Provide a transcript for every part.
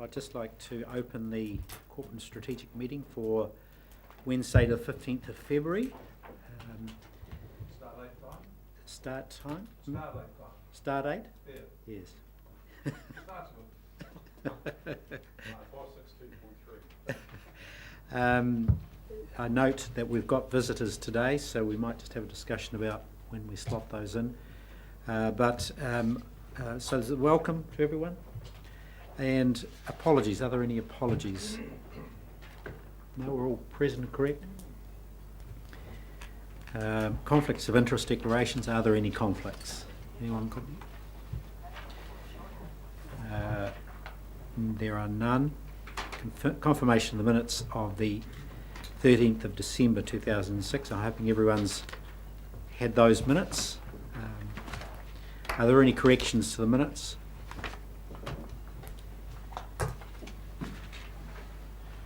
I'd just like to open the corporate and strategic meeting for Wednesday the 15th of February. Start time? Start date? Yeah. Yes. I note that we've got visitors today, so we might just have a discussion about when we slot those in. So welcome to everyone. And apologies, are there any apologies? No, we're all present, correct? Conflicts of interest declarations, are there any conflicts? Anyone? There are none. Confirmation of the minutes of the 13th of December 2006. I'm hoping everyone's had those minutes. Are there any corrections to the minutes?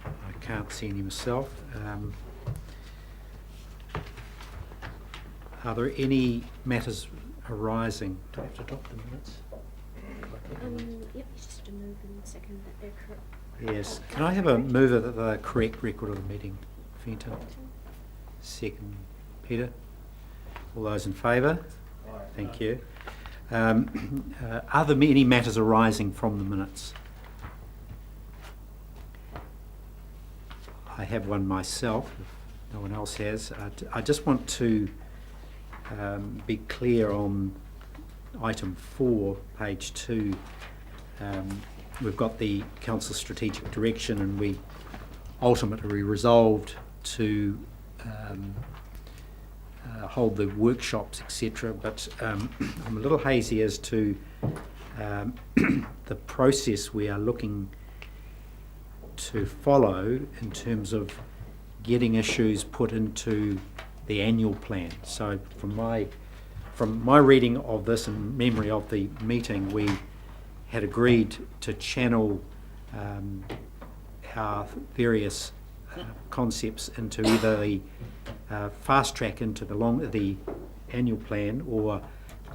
I can't see any myself. Are there any matters arising? Do I have to adopt the minutes? Yep, it's just a move and second that they're correct. Yes. Can I have a mover that the correct record of the meeting? Fenton. Second, Peter. All those in favour? Thank you. Are there any matters arising from the minutes? I have one myself, if no one else has. I just want to be clear on item 4, page 2. We've got the council strategic direction, and we ultimately resolved to hold the workshops, etc. But I'm a little hazy as to the process we are looking to follow in terms of getting issues put into the annual plan. So from my reading of this and memory of the meeting, we had agreed to channel our various concepts into either the fast track into the annual plan, or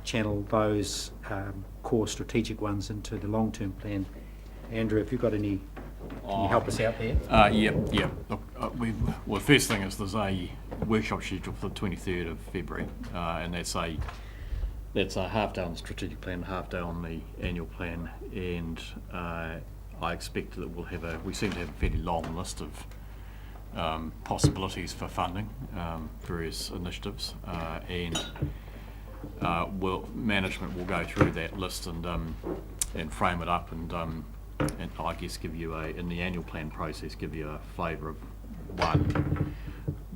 channel those core strategic ones into the long-term plan. Andrew, have you got any? Can you help us out there? Yep. Look, the first thing is there's a workshop scheduled for the 23rd of February, and that's a half day on the strategic plan, half day on the annual plan, and I expect that we seem to have a fairly long list of possibilities for funding various initiatives, and management will go through that list and frame it up, and I guess give you in the annual plan process, give you a flavour of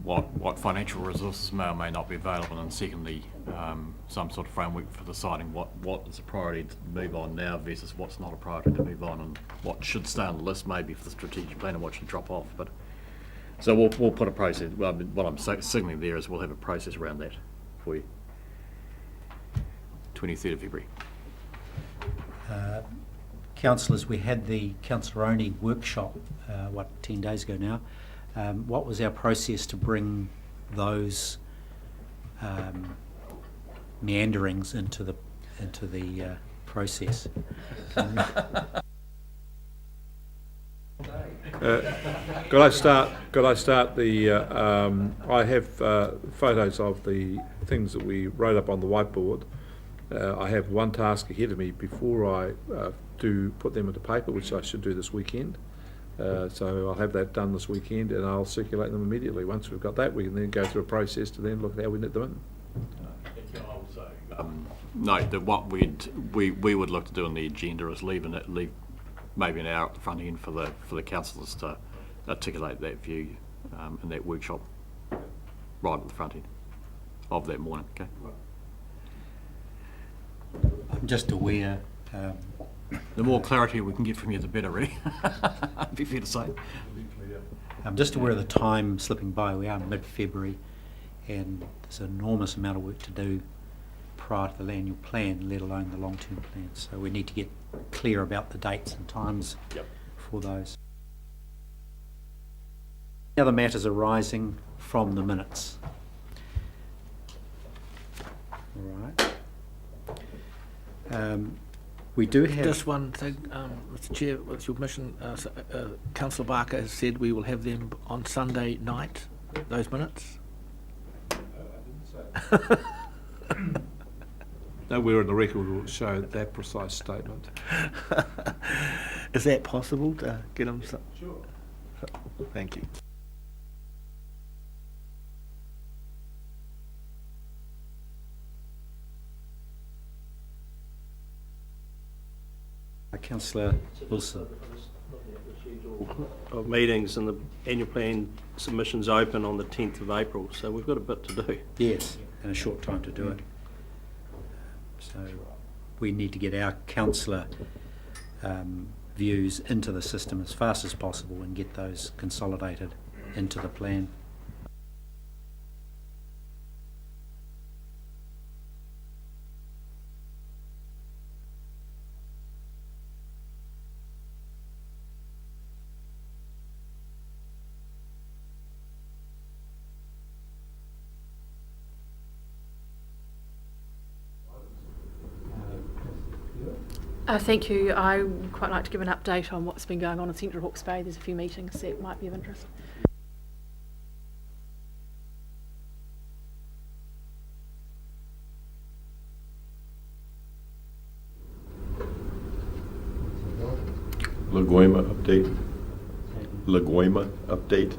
what financial resources may or may not be available, and secondly some sort of framework for deciding what is a priority to move on now versus what's not a priority to move on, and what should stay on the list maybe for the strategic plan and what should drop off. But so we'll put a process. Well, what I'm signalling there is we'll have a process around that for you. 23rd of February. Councillors, we had the councillor-only workshop 10 days ago now. What was our process to bring those meanderings into the process? Could I start the? I have photos of the things that we wrote up on the whiteboard. I have one task ahead of me before I do put them into paper, which I should do this weekend. So I'll have that done this weekend, and I'll circulate them immediately. Once we've got that, we can then go through a process to then look at how we knit them in. Note that what we would look to do on the agenda is leave maybe an hour at the front end for the councillors to articulate that view in that workshop right at the front end of that morning. Okay. I'm just aware. The more clarity we can get from you, the better, really. It'd be fair to say. I'm just aware of the time slipping by. We are mid-February, and there's an enormous amount of work to do prior to the annual plan, let alone the long-term plan. So we need to get clear about the dates and times for those. Any other matters arising from the minutes? All right. We do have... Just one thing, Mr Chair, with your permission, Councillor Barker has said we will have them on Sunday night, those minutes. Nowhere in the record will show that precise statement. Is that possible to get them? Sure. Thank you. Councillor Wilson. Of meetings, and the annual plan submission's open on the 10th of April, so we've got a bit to do. Yes, and a short time to do it. So we need to get our councillor views into the system as fast as possible and get those consolidated into the plan. Thank you. I would quite like to give an update on what's been going on in Central Hawke's Bay. There's a few meetings that might be of interest. Lagoima update. Lagoima update.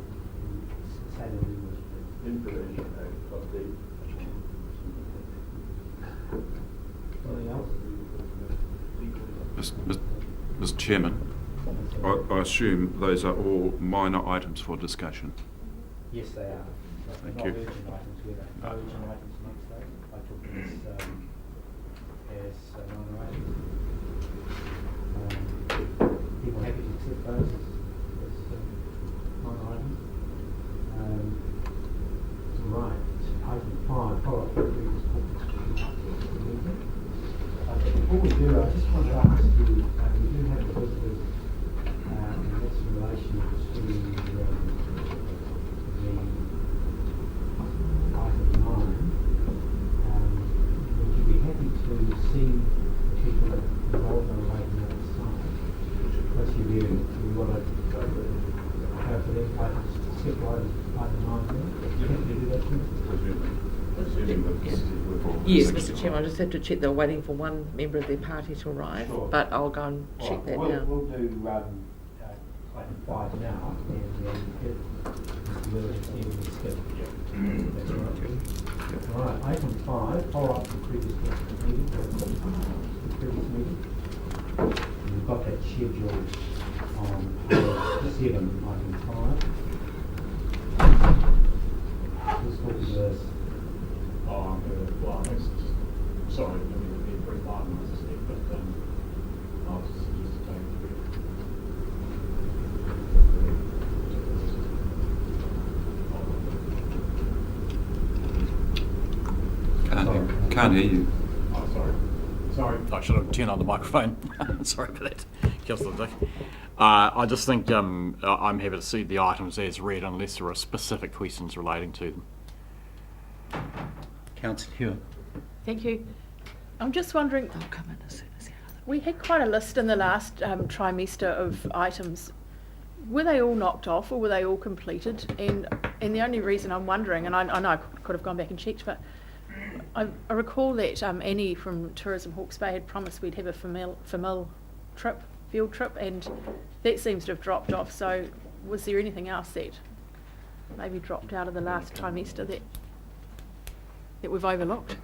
Mr Chairman, I assume those are all minor items for discussion. Yes, they are. Thank Not you. urgent items, whether no urgent items amongst those. I took them as minor items. People happy to accept those as minor items. Right, item 5, follow-up for previous meeting. Before we do, I just want to ask you, we do have the visitors, and that's in relation to the item 9. Would you be happy to see people involved in making that sign? What's your view? Do you want to go for the items, skip item 9 there? You happy to do that, please? Yes, Mr Chairman, I just have to check. They're waiting for one member of their party to arrive, Sure. but I'll go and check that now. We'll do item 5 now, and then Mr. Willis will skip. That's all right. All right, item 5, follow up the previous meeting. We've got that scheduled on page 7, item 5. Let's talk to this. Well, sorry, I mean, it'd be a brief item, as I said, but I'll just Can't hear you. Oh, sorry. I should have turned on the microphone. Sorry for that, Councillor Dick. I just think I'm happy to see the items as read unless there are specific questions relating to them. Councillor Hewitt. Thank you. I'm just wondering, I'll come in as soon as we had quite a list in the last trimester of items. Were they all knocked off or were they all completed? And the only reason I'm wondering, and I know I could have gone back and checked, but I recall that Annie from Tourism Hawke's Bay had promised we'd have a field trip, and that seems to have dropped off. So was there anything else that maybe dropped out of the last trimester that we've overlooked?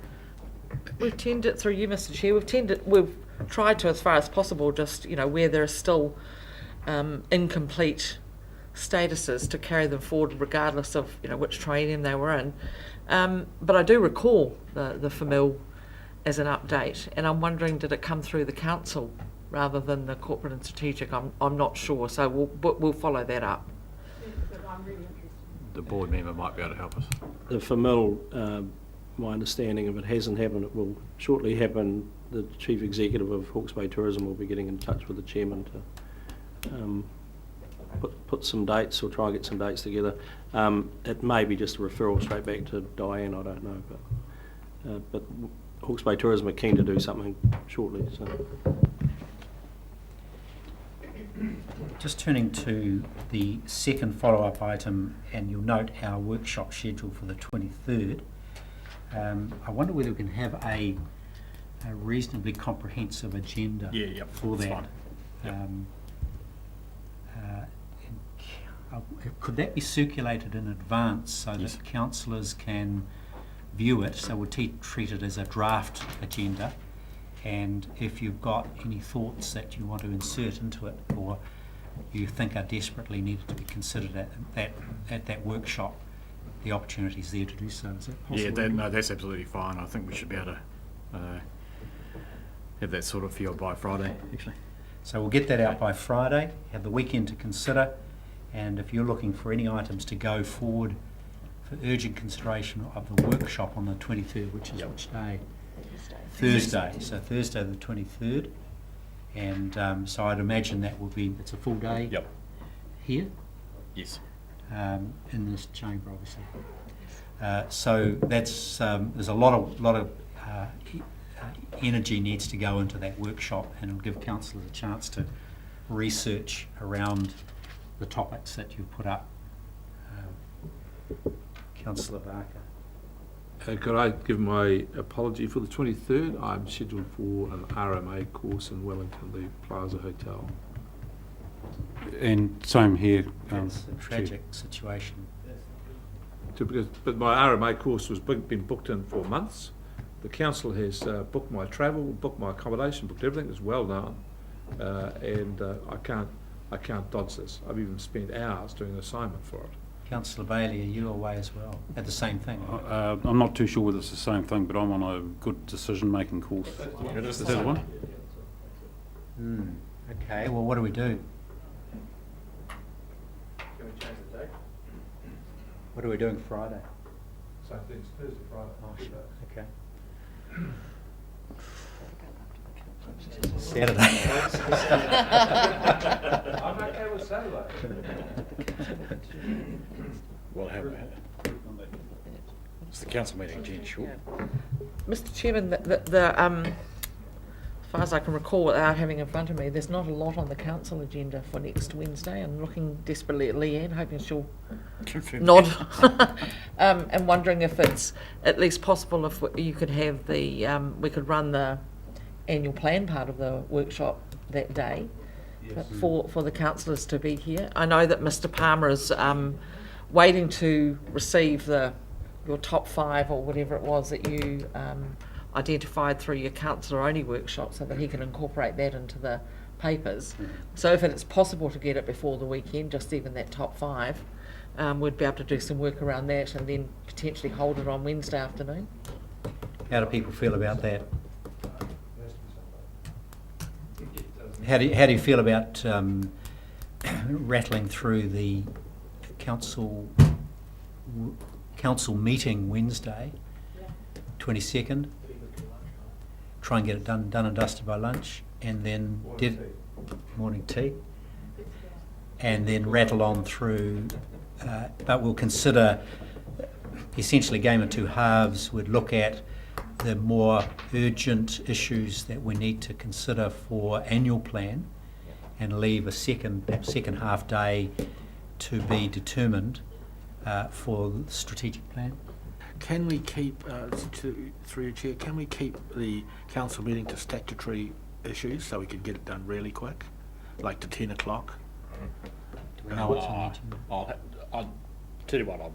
We've tended, through you, Mr Chair, we've tried to, as far as possible, just, where there are still incomplete statuses, to carry them forward regardless of, which training they were in. But I do recall the FMIL as an update, and I'm wondering, did it come through the council rather than the corporate and strategic? I'm not sure, so we'll follow that up. I'm really interested. The board member might be able to help us. The FMIL, my understanding, if it hasn't happened, it will shortly happen. The Chief Executive of Hawke's Bay Tourism will be getting in touch with the Chairman to put some dates, or try and get some dates together. It may be just a referral straight back to Diane, I don't know, but Hawke's Bay Tourism are keen to do something shortly. So. Just turning to the second follow-up item, and you'll note our workshop schedule for the 23rd. I wonder whether we can have a reasonably comprehensive agenda for that's that. fine. Yep. Could that be circulated in advance so Yes. that councillors can view it? So we'll treat it as a draft agenda, and if you've got any thoughts that you want to insert into it or you think are desperately needed to be considered at that workshop, the opportunity is there to do so. Is that possible? Yeah, no, that's absolutely fine. I think we should be able to have that sort of feel by Friday, actually. So we'll get that out by Friday, have the weekend to consider, and if you're looking for any items to go forward for urgent consideration of the workshop on the 23rd, which is which day? Thursday. So Thursday the 23rd, and so I'd imagine that will be, it's a full day Yep. here Yes. in this chamber, obviously. So that's there's a lot of energy needs to go into that workshop, and it'll give councillors a chance to research around the topics that you've put up. Councillor Barker. Could I give my apology for the 23rd? I'm scheduled for an RMA course in Wellington, the Plaza Hotel. And same here. It's a tragic situation. But my RMA course was been booked in for months. The council has booked my travel, booked my accommodation, booked everything. It's well known, and I can't dodge this. I've even spent hours doing an assignment for it. Councillor Bailey, are you away as well? At the same thing? I'm not too sure whether it's the same thing, but I'm on a good decision-making course. Is that the one? Okay, well, what do we do? Can we change the date? What are we doing Friday? Same thing, Thursday, Friday. Okay. Saturday. I'm okay with Saturday. We'll have it's the council meeting, Jen, sure. Mr Chairman, as far as I can recall without having in front of me, there's not a lot on the council agenda for next Wednesday. I'm looking desperately at Leanne, hoping she'll nod. And wondering if it's at least possible if you could have the, we could run the annual plan part of the workshop that day. But for the councillors to be here. I know that Mr Palmer is waiting to receive your top 5 or whatever it was that you identified through your councillor-only workshop, so that he can incorporate that into the papers. So if it's possible to get it before the weekend, just even that top 5, we'd be able to do some work around that and then potentially hold it on Wednesday afternoon. How do people feel about that? How do you feel about rattling through the council meeting Wednesday, 22nd? Try and get it done and dusted by lunch, and then morning tea, and then rattle on through. But we'll consider essentially a game of two halves. We'd look at the more urgent issues that we need to consider for annual plan, and leave a second half day to be determined for the strategic plan. Can we keep, through your chair, can we keep the council meeting to statutory issues so we can get it done really quick, like to 10 o'clock? Do we know what's on the agenda? I'll tell you what,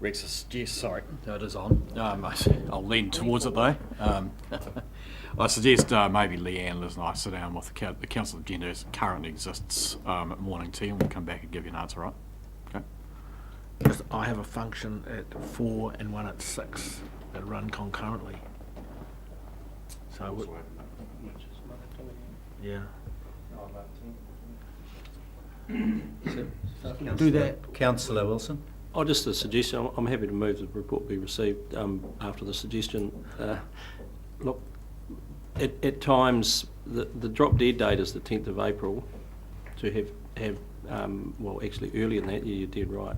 Rex is, yes, sorry, it is on. I'll lean towards it though. I suggest maybe Leanne, Liz and I sit down with the council agenda as it currently exists at morning tea, and we'll come back and give you an answer, right? Okay. Because I have a function at 4 and one at 6 that run concurrently. So, yeah. Do that. Councillor Wilson. Oh, just a suggestion. I'm happy to move the report be received after the suggestion. Look, at times the drop dead date is the 10th of April. To have well, actually earlier than that, you're dead right.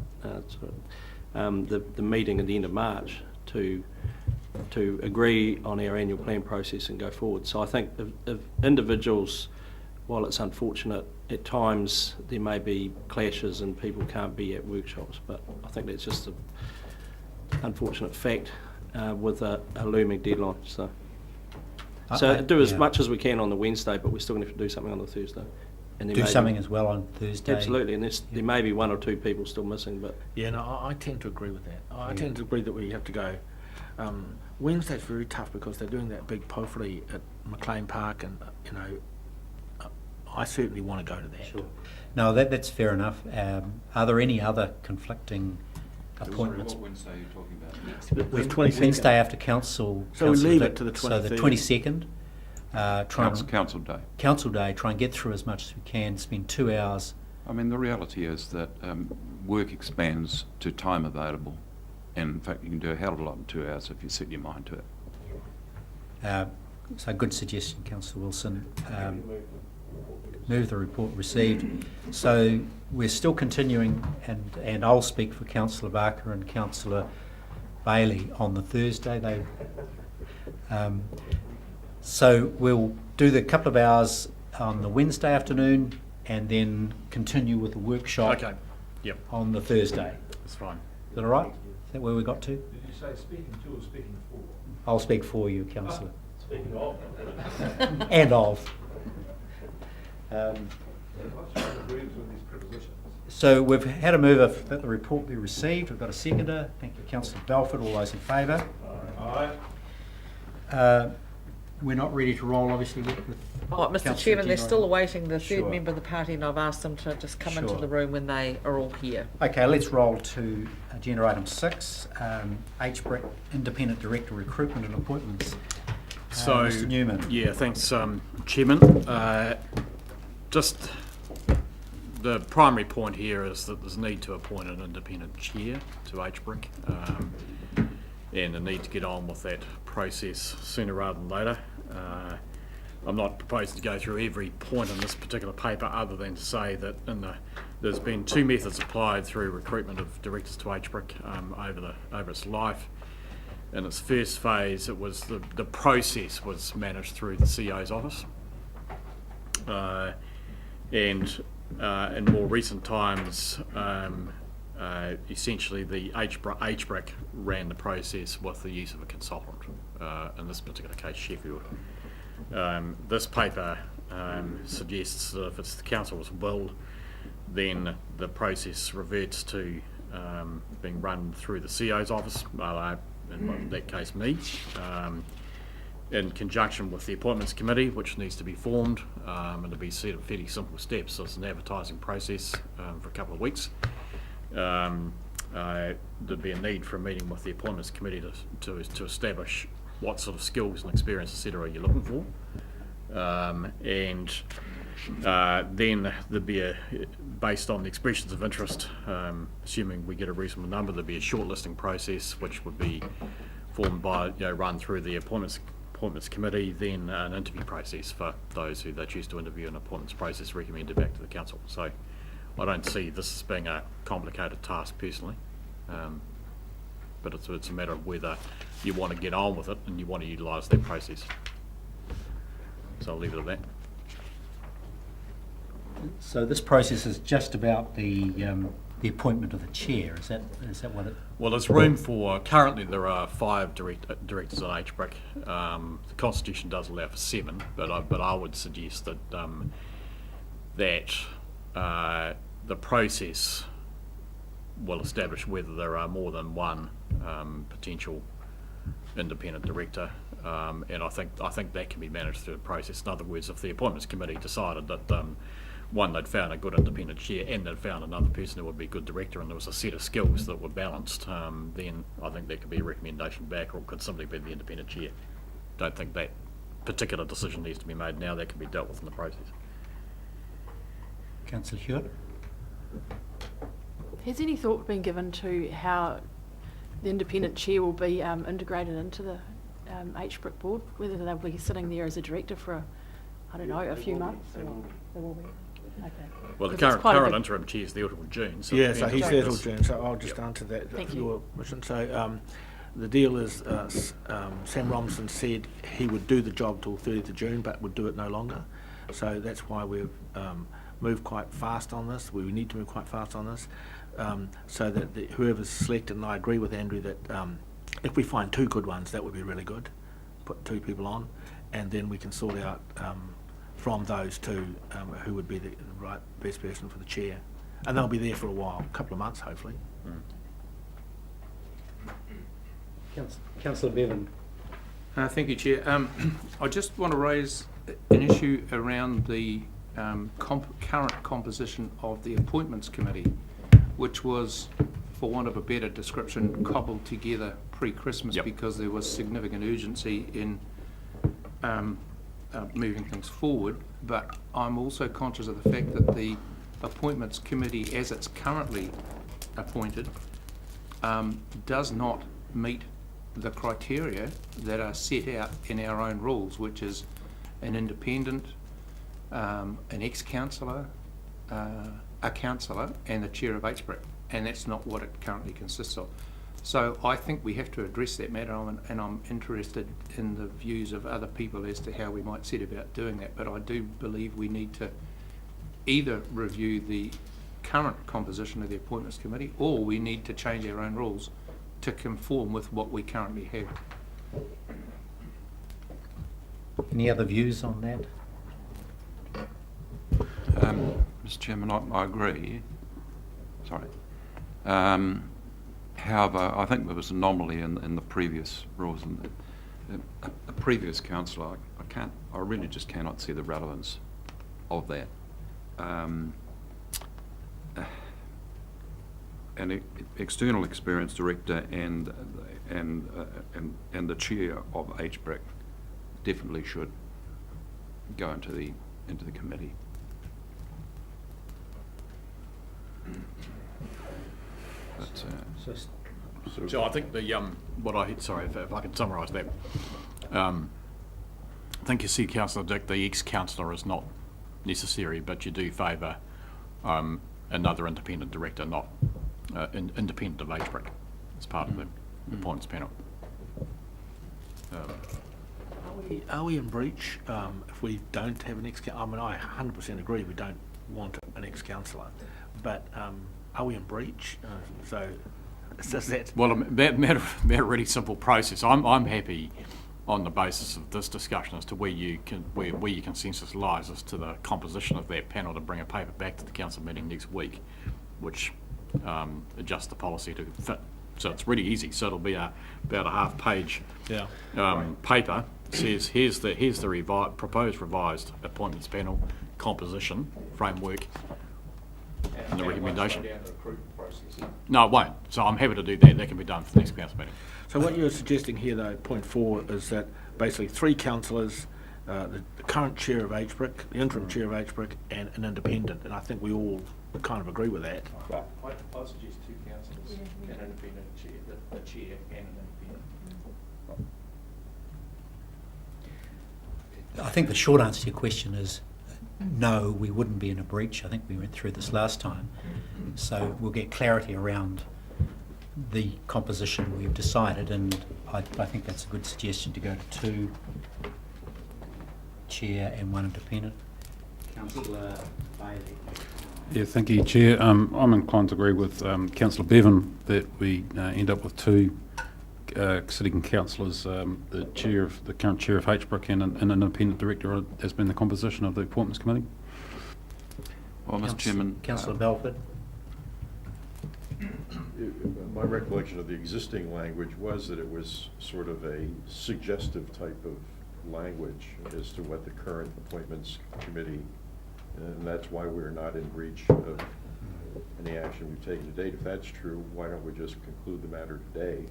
The meeting at the end of March to agree on our annual plan process and go forward. So I think if individuals while it's unfortunate, at times there may be clashes and people can't be at workshops, but I think that's just an unfortunate fact with a looming deadline. So do as yeah. much as we can on the Wednesday, but we're still going to have to do something on the Thursday. And there Do may be- something as well on Thursday. Absolutely, and there may be 1 or 2 people still missing, but Yeah, no, I tend to agree with that. I tend to agree that we have to go. Wednesday's very tough because they're doing that big poffery at McLean Park, and I certainly want to go to that. Sure. No, that's fair enough. Are there any other conflicting appointments? Wednesday are you talking about? The 22nd. Wednesday after council. So we council leave day- it to the So the 23rd. 22nd. Try and Council day. council day. Try and get through as much as we can. Spend 2 hours. I mean, the reality is that work expands to time available. And in fact, you can do a hell of a lot in 2 hours if you set your mind to it. So good suggestion, Councillor Wilson. Move the report received. So we're still continuing, and I'll speak for Councillor Barker and Councillor Bailey on the Thursday. So we'll do the couple of hours on the Wednesday afternoon and then continue with the workshop Okay, yep, on the Thursday. that's fine. Is that all right? Is that where we got to? Did you say speaking to or speaking for? I'll speak for you, Councillor. Speaking of. And of. So we've had a mover that the report be received. We've got a seconder. Thank you, Councillor Belford. All those in favour? Aye. We're not ready to roll, obviously, with Oh, Mr. Councillor Chairman, they're General. still awaiting the third Sure. member of the party, and I've asked them to just come into Sure. the room when they are all here. Okay, let's roll to agenda item 6, HBRIC Independent Director Recruitment and Appointments. So, Mr. Newman. Yeah, thanks, Chairman. Just the primary point here is that there's a need to appoint an independent chair to HBRIC, and a need to get on with that process sooner rather than later. I'm not proposing to go through every point in this particular paper, other than to say that there's been 2 methods applied through recruitment of directors to HBRIC over its life. In its first phase, it was the process was managed through the CEO's office, and in more recent times, essentially the HBRIC ran the process with the use of a consultant. In this particular case, Sheffield. This paper suggests that if it's the council's will, then the process reverts to being run through the CEO's office, in that case me, in conjunction with the appointments committee, which needs to be formed, and to be set at fairly simple steps. So it's an advertising process for a couple of weeks. There'd be a need for a meeting with the appointments committee to establish what sort of skills and experience, etc., you're looking for, and then there'd be based on the expressions of interest, assuming we get a reasonable number, there'd be a shortlisting process which would be formed by, run through the appointments committee, then an interview process for those who they choose to interview, an appointments process recommended back to the council. So I don't see this as being a complicated task personally, but it's a matter of whether you want to get on with it and you want to utilise that process. So I'll leave it at that. So this process is just about the appointment of the chair. Is that what it? Well, there's room for, currently there are 5 directors at HBRIC. The Constitution does allow for 7, but I would suggest that the process will establish whether there are more than one potential independent director, and I think that can be managed through the process. In other words, if the appointments committee decided that one, they'd found a good independent chair and they'd found another person who would be a good director, and there was a set of skills that were balanced, then I think there could be a recommendation back, or could simply be the independent chair. Don't think that particular decision needs to be made now. That can be dealt with in the process. Councillor Hewitt? Has any thought been given to how the independent chair will be integrated into the HBRIC board, whether they'll be sitting there as a director for, a few months? Or they will be? Okay. Well, the 'Cause it's quite a current big- interim chair is there till June. So Yeah, so he's there till this- June, so I'll just answer that, Thank your you. question. So the deal is Sam Robinson said he would do the job till 30th of June, but would do it no longer. So that's why we've moved quite fast on this. We need to move quite fast on this, so that whoever's selected, and I agree with Andrew that if we find 2 good ones, that would be really good. Put 2 people on, and then we can sort out from those 2 who would be the right best person for the chair, and they'll be there for a while, a couple of months hopefully. Councillor Bevan. Thank you, Chair. I just want to raise an issue around the current composition of the Appointments Committee, which was, for want of a better description, cobbled together pre-Christmas because there was significant urgency in moving things forward. But I'm also conscious of the fact that the Appointments Committee, as it's currently appointed, does not meet the criteria that are set out in our own rules, which is an independent, an ex-councillor, a councillor, and the chair of HBRIC, and that's not what it currently consists of. So I think we have to address that matter, and I'm interested in the views of other people as to how we might set about doing that. But I do believe we need to either review the current composition of the Appointments Committee, or we need to change our own rules to conform with what we currently have. Any other views on that? Mr. Chairman, I agree. Sorry. However, I think there was an anomaly in the previous rules. And a previous councillor, I really just cannot see the relevance of that. An external experience director and the chair of HBRIC definitely should go into the committee. But, So I think sorry, if I can summarise that. I think you see, Councillor Dick, the ex-councillor is not necessary, but you do favour another independent director, not independent of HBRIC, as part of the appointments panel. Are we in breach if we don't have an I mean, I 100% agree we don't want an ex-councillor, but are we in breach? So does that... Well, matter of really simple process. I'm happy on the basis of this discussion as to where your consensus lies as to the composition of that panel, to bring a paper back to the council meeting next week, which adjusts the policy to fit. So it's really easy. So it'll be about a half-page paper. Says here's the proposed revised appointments panel composition framework and the recommendation. No, it won't. So I'm happy to do that. That can be done for the next council meeting. So what you're suggesting here, though, point 4, is that basically 3 councillors, the current chair of HBRIC, the interim chair of HBRIC, and an independent, and I think we all kind of agree with that. Right. I suggest 2 councillors, an independent chair, the chair and an independent. I think the short answer to your question is no, we wouldn't be in a breach. I think we went through this last time. So we'll get clarity around the composition we've decided, and I think that's a good suggestion to go to 2 chair and 1 independent. Councillor Bailey. Yeah, thank you, Chair. I'm inclined to agree with Councillor Bevan that we end up with 2 sitting councillors, the current chair of HBRIC and an independent director has been the composition of the Appointments Committee. well, Mr. Chairman, Councillor Belford. My recollection of the existing language was that it was sort of a suggestive type of language as to what the current appointments committee, and that's why we're not in breach of any action we've taken to date. If that's true, why don't we just conclude the matter today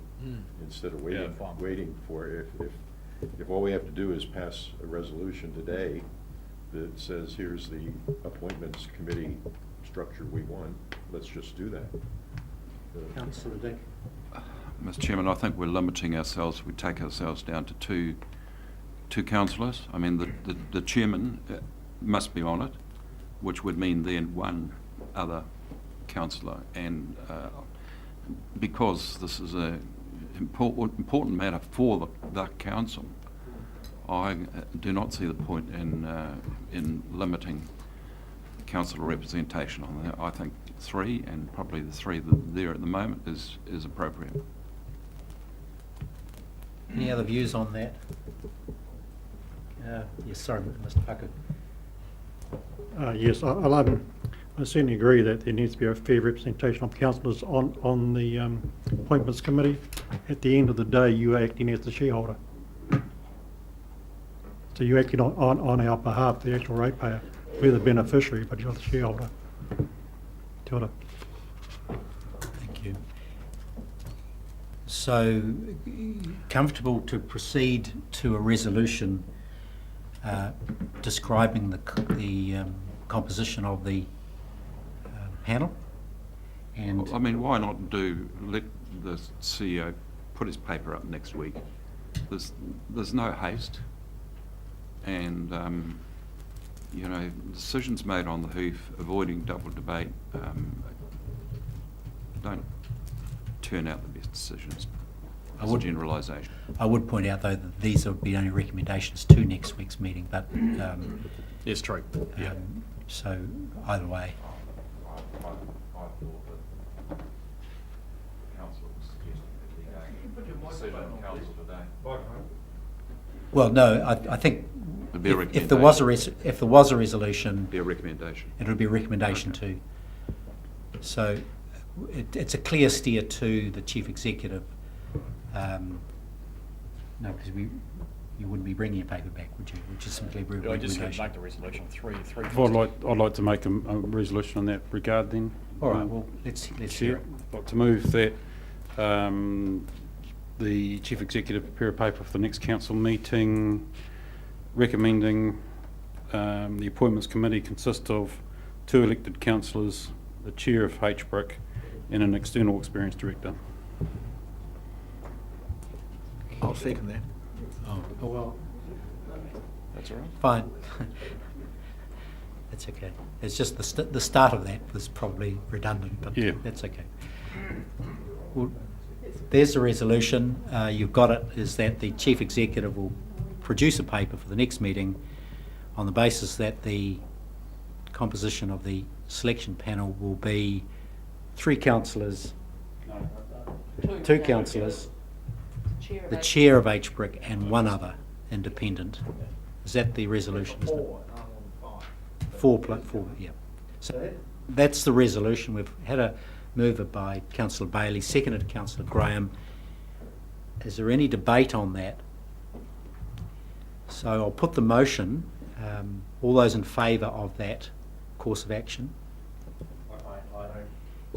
instead of waiting for it? If all we have to do is pass a resolution today that says here's the appointments committee structure we want, let's just do that. Councillor Dick. Mr. Chairman, I think we're limiting ourselves. We take ourselves down to two councillors. I mean, the chairman must be on it, which would mean then 1 other councillor. And because this is a important matter for the council, I do not see the point in limiting councillor representation on that. I think 3, and probably the 3 that are there at the moment, is appropriate. Any other views on that? Yes, sorry, Mr. Pucker. Yes, I certainly agree that there needs to be a fair representation of councillors on the appointments committee. At the end of the day, you are acting as the shareholder. So you're acting on our behalf, the actual ratepayer. We're the beneficiary, but you're the shareholder. Kia ora. Thank you. So, comfortable to proceed to a resolution describing the composition of the panel? And Well, I mean, why not let the CEO put his paper up next week? There's no haste, and you know, decisions made on the hoof, avoiding double debate, don't turn out the best decisions. As a generalisation. I would point out, though, that these would be only recommendations to next week's meeting, but It's true, yeah. so either way. I thought that council was suggesting that decision on council today. Well, no, I think It'd be a if there was a resolution, Be a recommendation. it would be a recommendation too. So it's a clear steer to the chief executive. No, because you wouldn't be bringing a paper back, would you? Which is simply a I just recommendation. make the resolution 3. I'd like to make a resolution on that regard then. All right. Well, let's hear Chair, it. I'd like to move that the chief executive prepare a paper for the next council meeting recommending the appointments committee consist of 2 elected councillors, the chair of HBRIC, and an external experienced director. I'll second that. Oh, well, That's all right. fine. That's okay. It's just the start of that was probably redundant, but Yeah. that's okay. Well, there's the resolution. You've got it, is that the chief executive will produce a paper for the next meeting on the basis that the composition of the selection panel will be 3 councillors, 2 councillors, the chair of HBRIC and 1 other independent. Is that the resolution? Isn't it? 4, yeah. So that's the resolution. We've had a mover by Councillor Bailey, seconded Councillor Graham. Is there any debate on that? So I'll put the motion. All those in favour of that course of action?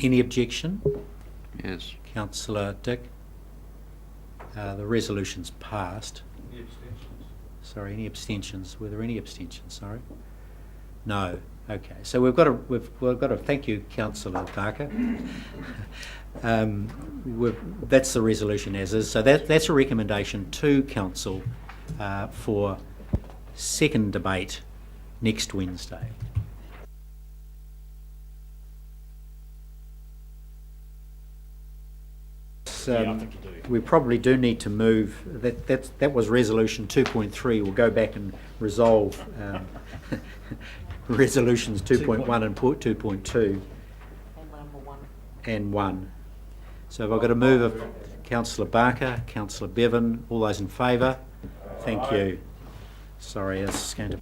Any objection? Yes. Councillor Dick? The resolution's passed. Any abstentions? Sorry, any abstentions? Were there any abstentions? Sorry. No. Okay. So we've got to thank you, Councillor Barker. That's the resolution as is. So that's a recommendation to council for second debate next Wednesday. I think you do. We probably do need to move. That was resolution 2.3. We'll go back and resolve resolutions 2.1 and 2.2 and 1. So if I've got a move of Councillor Barker, Councillor Bevan, all those in favour? Thank you. Sorry, it's going to...